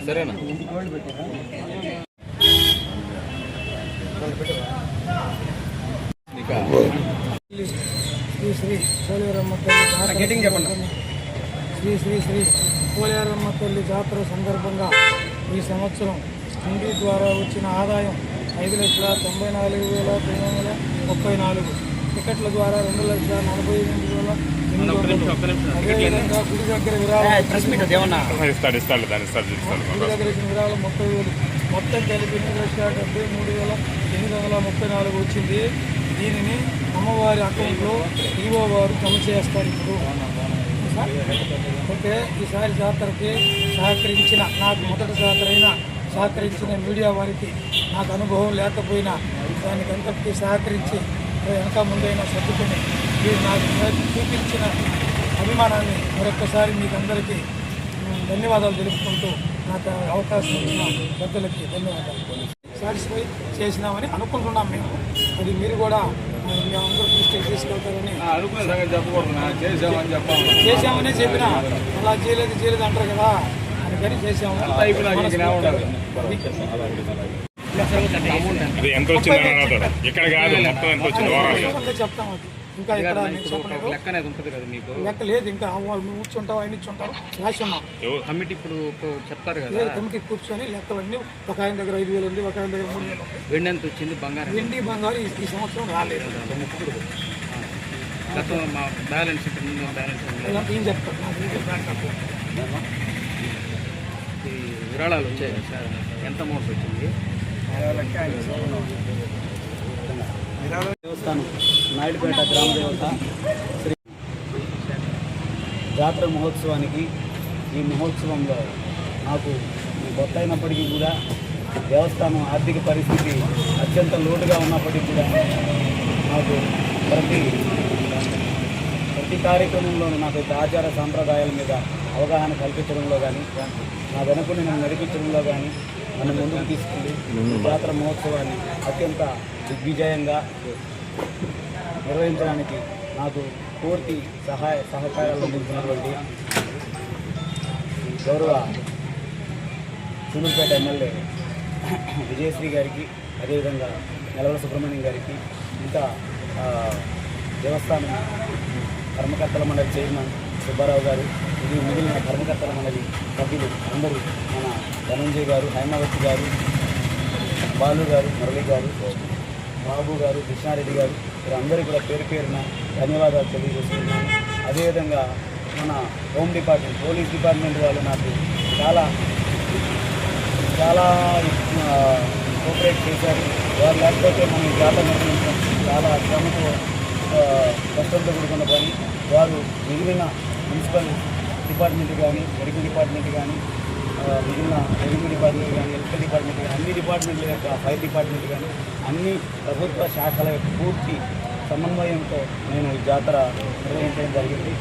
సరేనా శ్రీ శ్రీ పోలేరమ్మ తల్లి శ్రీ పోలేరమ్మ తల్లి జాతర సందర్భంగా ఈ సంవత్సరం హుండీ ద్వారా వచ్చిన ఆదాయం 5,94,934 టికెట్ల ద్వారా 2,48,800 అదేవిధంగా గుడి దగ్గర విరాళం గుడి దగ్గర ఇచ్చిన విరాళం 30,000 మొత్తం కలిపి 2,73,834 వచ్చింది. దీనిని అమ్మవారి అకౌంట్లో ఈవో వారు జమ చేస్తారు. ఇప్పుడు ఓకే, ఈసారి జాతరకి సహకరించిన నాకు మొదటి జాతర అయినా సహకరించిన మీడియా వారికి నాకు అనుభవం లేకపోయినా దానికి అంతటికీ సహకరించి వెనక ముందైనా సర్దుకుని మీరు నాకు చూపించిన అభిమానాన్ని మరొకసారి మీకు అందరికీ ధన్యవాదాలు తెలుపుకుంటూ నాకు అవకాశం ఇచ్చిన పెద్దలకి ధన్యవాదాలు. సాటిస్ఫై చేసినామని అనుకుంటున్నాం మేము. అది మీరు కూడా మేమందరూ తీసుకెళ్తారని చేసామని చెప్పినా అలా చేయలేదు అంటారు కదా, అందుకని చేసాము. చెప్తాం అది ఇంకా ఇక్కడ లెక్క లేదు. ఇంకా వాళ్ళు కూర్చుంటావు ఆయన ఇచ్చుంటారు రాసి ఉన్నాం. కమిటీ ఇప్పుడు చెప్తారు కదా, కమిటీ కూర్చొని లెక్కలన్నీ ఒక ఆయన దగ్గర 5,000 ఉంది, ఒక ఆయన దగ్గర 3,000 ఉంది. వెండి ఎంత వచ్చింది? బంగారు ఈ సంవత్సరం రాలేదు. మా బ్యాలెన్స్ ఏం చెప్తారు విరాళాలు వచ్చాయి సార్, ఎంత అమౌంట్ వచ్చింది? దేవస్థానం నాయుడుపేట గ్రామ దేవత శ్రీ జాతర మహోత్సవానికి ఈ మహోత్సవంలో నాకు కొత్త అయినప్పటికీ కూడా దేవస్థానం ఆర్థిక పరిస్థితి అత్యంత లోటుగా ఉన్నప్పటికీ కూడా నాకు ప్రతి కార్యక్రమంలోనూ నాకు ఆచార సాంప్రదాయాల మీద అవగాహన కల్పించడంలో కానీ నా వెనుకని నన్ను నడిపించడంలో కానీ నన్ను ముందుకు తీసుకెళ్ళి జాతర మహోత్సవాన్ని అత్యంత దిగ్విజయంగా నిర్వహించడానికి నాకు పూర్తి సహకారాలు అందించినటువంటి గౌరవ సూలూరుపేట ఎమ్మెల్యే విజయశ్రీ గారికి, అదేవిధంగా నెలవల సుబ్రహ్మణ్యం గారికి, ఇంకా దేవస్థానం కర్మకర్తల మండలి చైర్మన్ సుబ్బారావు గారు, ఇది మిగిలిన కర్మకర్తల మండలి సభ్యులు అందరూ, మన ధనంజయ్ గారు, హైమావతి గారు, బాలు గారు, మురళి గారు, బాబు గారు, కృష్ణారెడ్డి గారు, వీరందరికీ కూడా పేరు పేరున ధన్యవాదాలు తెలియజేస్తున్నాను. అదేవిధంగా మన హోమ్ డిపార్ట్మెంట్, పోలీస్ డిపార్ట్మెంట్ వాళ్ళు నాకు చాలా కోఆపరేట్ చేశారు. వారు లేకపోతే మనం జాతర నిర్వహించడం చాలా శ్రమతో కష్టంతో కూడుకున్న పని. వారు మిగిలిన మున్సిపల్ డిపార్ట్మెంట్ కానీ, మెడికల్ డిపార్ట్మెంట్ కానీ, మిగిలిన రెవెన్యూ డిపార్ట్మెంట్ కానీ, ఎలక్ట్రికల్ డిపార్ట్మెంట్ కానీ, అన్ని డిపార్ట్మెంట్ల యొక్క ఫైర్ డిపార్ట్మెంట్ కానీ, అన్ని ప్రభుత్వ శాఖల యొక్క పూర్తి సమన్వయంతో నేను ఈ జాతర నిర్వహించడం జరిగింది.